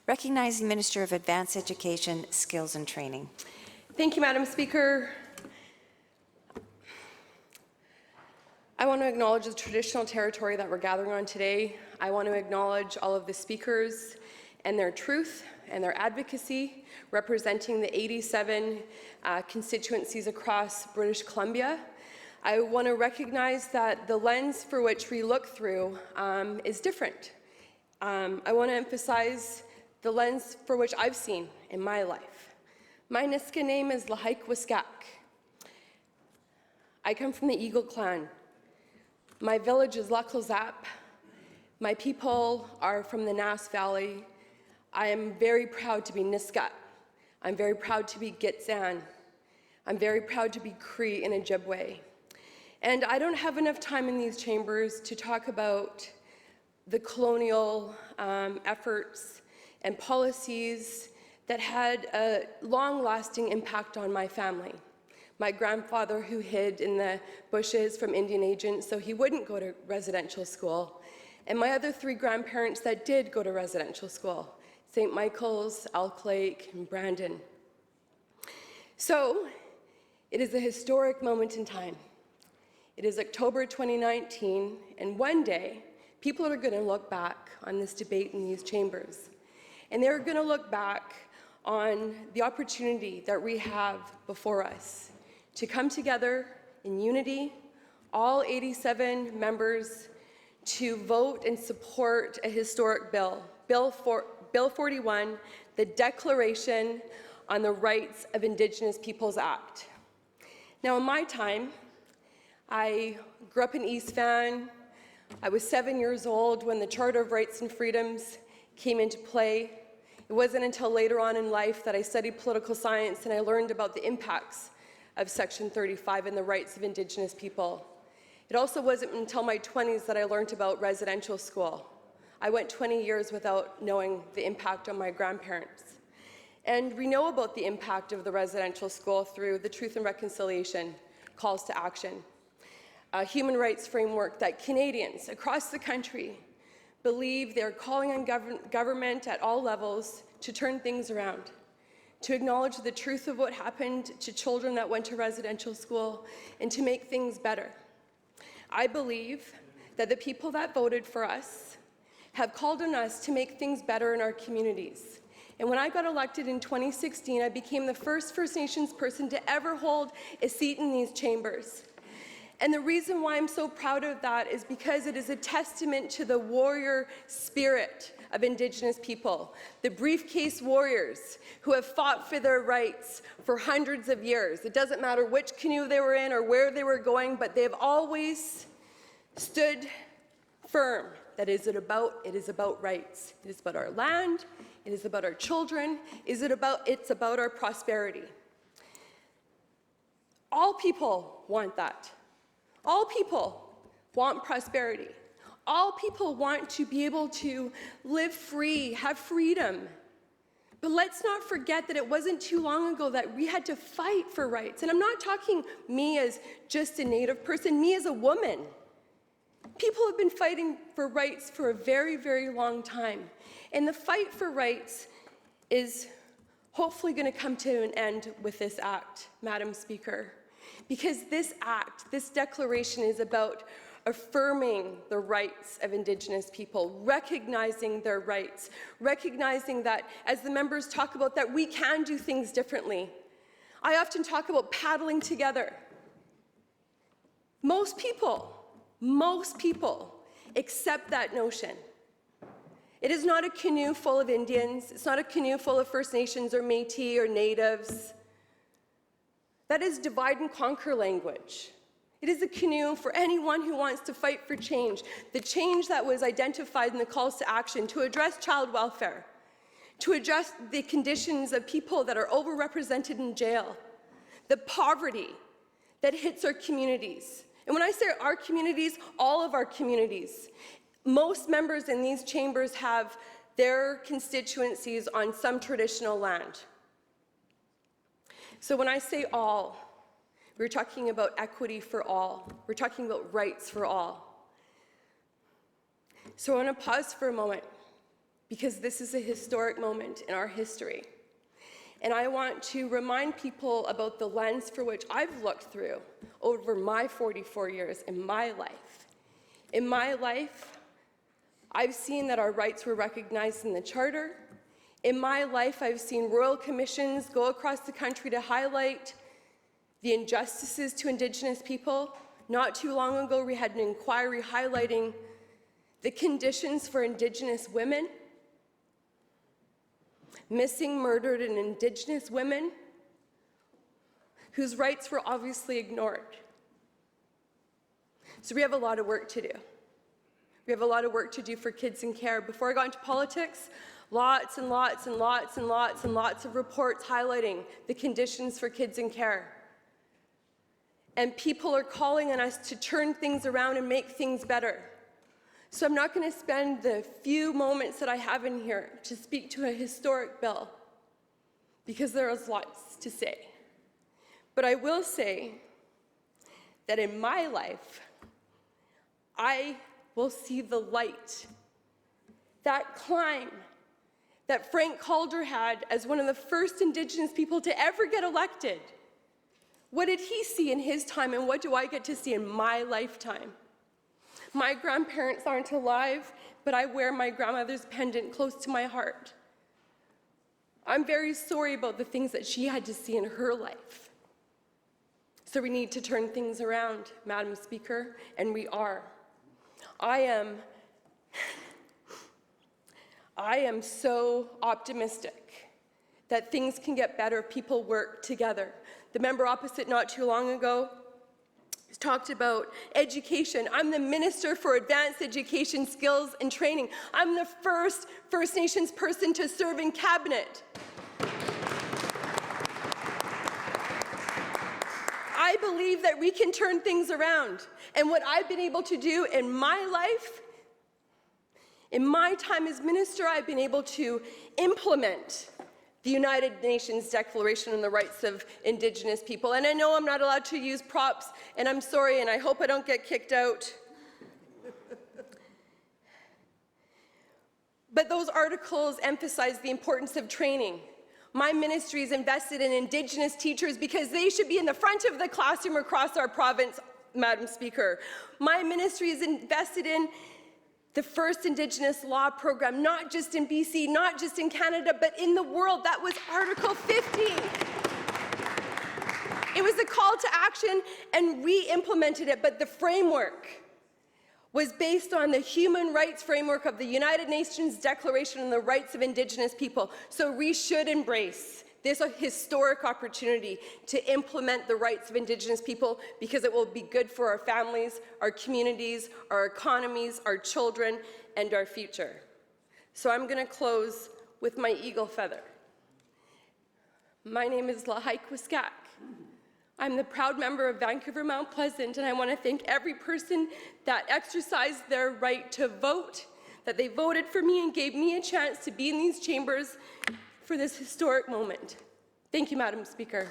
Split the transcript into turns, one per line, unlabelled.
Recognizing Minister of Advanced Education, Skills and Training.
Thank you, Madam Speaker. I want to acknowledge the traditional territory that we're gathering on today. I want to acknowledge all of the speakers and their truth and their advocacy, representing the 87 constituencies across British Columbia. I want to recognize that the lens for which we look through is different. I want to emphasize the lens for which I've seen in my life. My Niska name is Lahaik Wiskak. I come from the Eagle Clan. My village is Laklazap. My people are from the Nass Valley. I am very proud to be Niska. I'm very proud to be Gitxsan. I'm very proud to be Cree and Ojibwe. And I don't have enough time in these chambers to talk about the colonial efforts and policies that had a long-lasting impact on my family. My grandfather, who hid in the bushes from Indian agents so he wouldn't go to residential school, and my other 3 grandparents that did go to residential school, St. Michael's, Elk Lake, and Brandon. So, it is a historic moment in time. It is October 2019, and one day, people are going to look back on this debate in these chambers, and they're going to look back on the opportunity that we have before us to come together in unity, all 87 members, to vote and support a historic bill, Bill 41, the Declaration on the Rights of Indigenous Peoples Act. Now, in my time, I grew up in East Van. I was 7 years old when the Charter of Rights and Freedoms came into play. It wasn't until later on in life that I studied political science and I learned about the impacts of Section 35 and the rights of Indigenous people. It also wasn't until my 20s that I learned about residential school. I went 20 years without knowing the impact on my grandparents. And we know about the impact of the residential school through the Truth and Reconciliation calls to action, a human rights framework that Canadians across the country believe they're calling on government at all levels to turn things around, to acknowledge the truth of what happened to children that went to residential school, and to make things better. I believe that the people that voted for us have called on us to make things better in our communities. And when I got elected in 2016, I became the first First Nations person to ever hold a seat in these chambers. And the reason why I'm so proud of that is because it is a testament to the warrior spirit of Indigenous people, the briefcase warriors who have fought for their rights for hundreds of years. It doesn't matter which canoe they were in or where they were going, but they have always stood firm that it is about rights. It is about our land, it is about our children, it's about our prosperity. All people want that. All people want prosperity. All people want to be able to live free, have freedom. But let's not forget that it wasn't too long ago that we had to fight for rights. And I'm not talking me as just a Native person, me as a woman. People have been fighting for rights for a very, very long time. And the fight for rights is hopefully going to come to an end with this act, Madam Speaker. Because this act, this declaration is about affirming the rights of Indigenous people, recognizing their rights, recognizing that, as the members talk about, that we can do things differently. I often talk about paddling together. Most people accept that notion. It is not a canoe full of Indians. It's not a canoe full of First Nations or Métis or Natives. That is divide and conquer language. It is a canoe for anyone who wants to fight for change, the change that was identified in the calls to action to address child welfare, to address the conditions of people that are overrepresented in jail, the poverty that hits our communities. And when I say our communities, all of our communities. Most members in these chambers have their constituencies on some traditional land. So when I say all, we're talking about equity for all. We're talking about rights for all. So I want to pause for a moment because this is a historic moment in our history. And I want to remind people about the lens for which I've looked through over my 44 years in my life. In my life, I've seen that our rights were recognized in the Charter. In my life, I've seen royal commissions go across the country to highlight the injustices to Indigenous people. Not too long ago, we had an inquiry highlighting the conditions for Indigenous women, missing, murdered, and Indigenous women whose rights were obviously ignored. So we have a lot of work to do. We have a lot of work to do for kids in care. Before I got into politics, lots and lots and lots and lots and lots of reports highlighting the conditions for kids in care. And people are calling on us to turn things around and make things better. So I'm not going to spend the few moments that I have in here to speak to a historic bill, because there is lots to say. But I will say that in my life, I will see the light, that climb that Frank Calder had as one of the first Indigenous people to ever get elected. What did he see in his time, and what do I get to see in my lifetime? My grandparents aren't alive, but I wear my grandmother's pendant close to my heart. I'm very sorry about the things that she had to see in her life. So we need to turn things around, Madam Speaker, and we are. I am so optimistic that things can get better if people work together. The member opposite not too long ago talked about education. I'm the Minister for Advanced Education, Skills and Training. I'm the first First Nations person to serve in cabinet. I believe that we can turn things around. And what I've been able to do in my life, in my time as minister, I've been able to implement the United Nations Declaration on the Rights of Indigenous People. And I know I'm not allowed to use props, and I'm sorry, and I hope I don't get kicked out. But those articles emphasize the importance of training. My ministry is invested in Indigenous teachers because they should be in the front of the classroom across our province, Madam Speaker. My ministry is invested in the first Indigenous law program, not just in BC, not just in Canada, but in the world. That was Article 50. It was a call to action, and we implemented it, but the framework was based on the human rights framework of the United Nations Declaration on the Rights of Indigenous People. So we should embrace this historic opportunity to implement the rights of Indigenous people, because it will be good for our families, our communities, our economies, our children, and our future. So I'm going to close with my eagle feather. My name is Lahaik Wiskak. I'm the proud member of Vancouver Mount Pleasant, and I want to thank every person that exercised their right to vote, that they voted for me and gave me a chance to be in these chambers for this historic moment. Thank you, Madam Speaker.